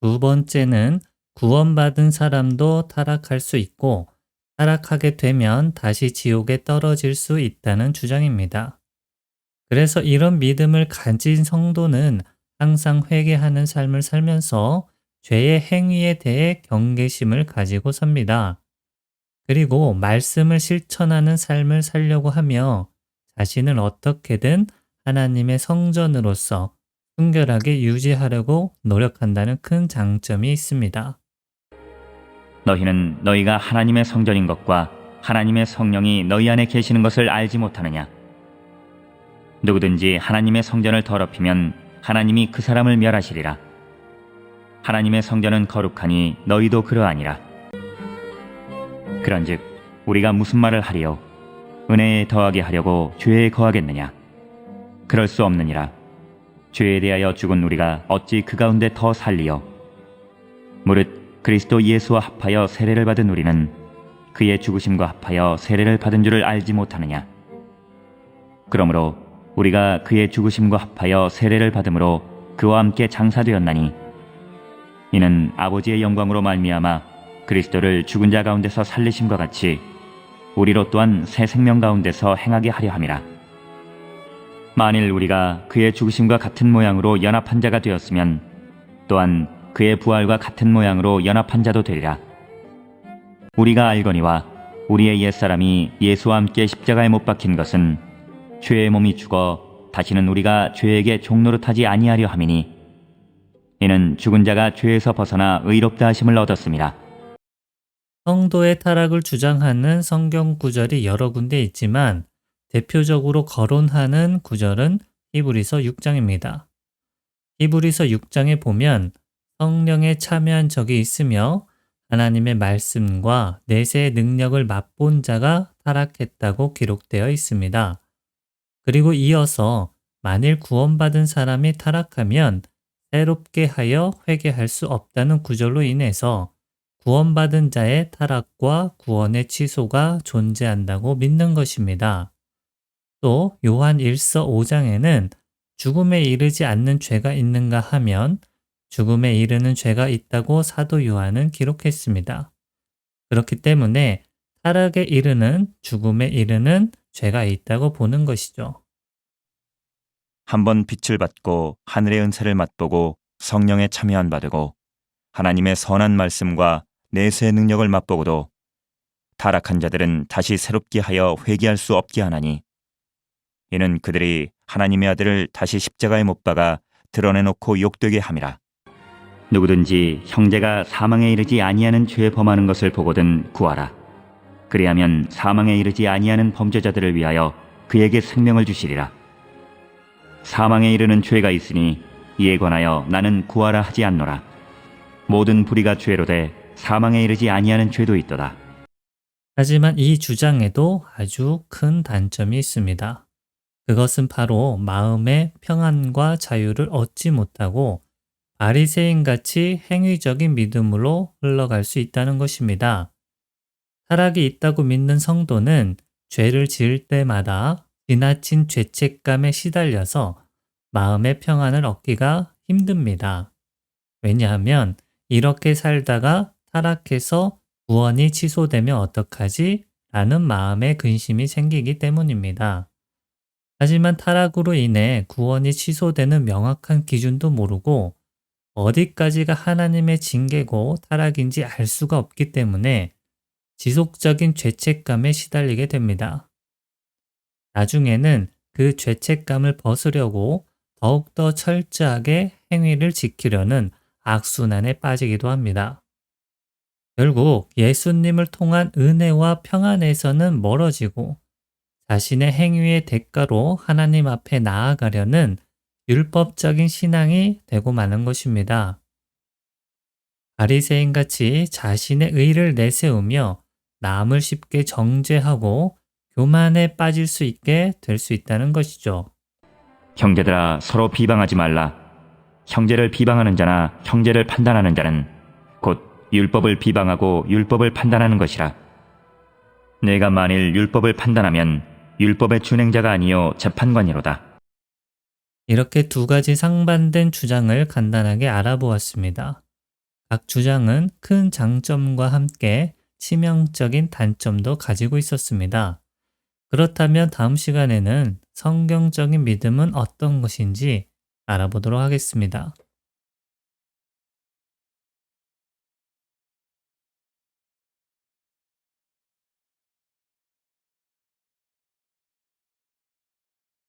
두 번째는 구원받은 사람도 타락할 수 있고 타락하게 되면 다시 지옥에 떨어질 수 있다는 주장입니다. 그래서 이런 믿음을 가진 성도는 항상 회개하는 삶을 살면서 죄의 행위에 대해 경계심을 가지고 삽니다. 그리고 말씀을 실천하는 삶을 살려고 하며 자신을 어떻게든 하나님의 성전으로서 순결하게 유지하려고 노력한다는 큰 장점이 있습니다. 너희는 너희가 하나님의 성전인 것과 하나님의 성령이 너희 안에 계시는 것을 알지 못하느냐? 누구든지 하나님의 성전을 더럽히면 하나님이 그 사람을 멸하시리라. 하나님의 성전은 거룩하니 너희도 그러하니라. 그런즉 우리가 무슨 말을 하리요? 은혜에 더하게 하려고 죄에 거하겠느냐? 그럴 수 없느니라. 죄에 대하여 죽은 우리가 어찌 그 가운데 더 살리요? 무릇 그리스도 예수와 합하여 세례를 받은 우리는 그의 죽으심과 합하여 세례를 받은 줄을 알지 못하느냐? 그러므로 우리가 그의 죽으심과 합하여 세례를 받음으로 그와 함께 장사되었나니 이는 아버지의 영광으로 말미암아 그리스도를 죽은 자 가운데서 살리심과 같이 우리로 또한 새 생명 가운데서 행하게 하려 함이라. 만일 우리가 그의 죽으심과 같은 모양으로 연합한 자가 되었으면 또한 그의 부활과 같은 모양으로 연합한 자도 되리라. 우리가 알거니와 우리의 옛사람이 예수와 함께 십자가에 못 박힌 것은 죄의 몸이 죽어 다시는 우리가 죄에게 종노릇하지 아니하려 함이니 이는 죽은 자가 죄에서 벗어나 의롭다 하심을 얻었습니다. 성도의 타락을 주장하는 성경 구절이 여러 군데 있지만 대표적으로 거론하는 구절은 히브리서 6장입니다. 히브리서 6장에 보면 성령에 참여한 적이 있으며 하나님의 말씀과 내세의 능력을 맛본 자가 타락했다고 기록되어 있습니다. 그리고 이어서 만일 구원받은 사람이 타락하면 새롭게 하여 회개할 수 없다는 구절로 인해서 구원받은 자의 타락과 구원의 취소가 존재한다고 믿는 것입니다. 또 요한 1서 5장에는 죽음에 이르지 않는 죄가 있는가 하면 죽음에 이르는 죄가 있다고 사도 요한은 기록했습니다. 그렇기 때문에 타락에 이르는 죽음에 이르는 죄가 있다고 보는 것이죠. 한번 빛을 받고 하늘의 은사를 맛보고 성령에 참여한 바되고 하나님의 선한 말씀과 내세의 능력을 맛보고도 타락한 자들은 다시 새롭게 하여 회개할 수 없게 하나니 이는 그들이 하나님의 아들을 다시 십자가에 못 박아 드러내놓고 욕되게 함이라. 누구든지 형제가 사망에 이르지 아니하는 죄에 범하는 것을 보거든 구하라. 그리하면 사망에 이르지 아니하는 범죄자들을 위하여 그에게 생명을 주시리라. 사망에 이르는 죄가 있으니 이에 관하여 나는 구하라 하지 않노라. 모든 불의가 죄로 돼 사망에 이르지 아니하는 죄도 있도다. 하지만 이 주장에도 아주 큰 단점이 있습니다. 그것은 바로 마음의 평안과 자유를 얻지 못하고 바리새인같이 행위적인 믿음으로 흘러갈 수 있다는 것입니다. 타락이 있다고 믿는 성도는 죄를 지을 때마다 지나친 죄책감에 시달려서 마음의 평안을 얻기가 힘듭니다. 왜냐하면 이렇게 살다가 타락해서 구원이 취소되면 어떡하지? 라는 마음의 근심이 생기기 때문입니다. 하지만 타락으로 인해 구원이 취소되는 명확한 기준도 모르고 어디까지가 하나님의 징계고 타락인지 알 수가 없기 때문에 지속적인 죄책감에 시달리게 됩니다. 나중에는 그 죄책감을 벗으려고 더욱더 철저하게 행위를 지키려는 악순환에 빠지기도 합니다. 결국 예수님을 통한 은혜와 평안에서는 멀어지고 자신의 행위의 대가로 하나님 앞에 나아가려는 율법적인 신앙이 되고 마는 것입니다. 바리새인같이 자신의 의를 내세우며 남을 쉽게 정죄하고 교만에 빠질 수 있게 될 수 있다는 것이죠. 형제들아 서로 비방하지 말라. 형제를 비방하는 자나 형제를 판단하는 자는 곧 율법을 비방하고 율법을 판단하는 것이라. 내가 만일 율법을 판단하면 율법의 준행자가 아니요 재판관이로다. 이렇게 두 가지 상반된 주장을 간단하게 알아보았습니다. 각 주장은 큰 장점과 함께 치명적인 단점도 가지고 있었습니다. 그렇다면 다음 시간에는 성경적인 믿음은 어떤 것인지 알아보도록 하겠습니다.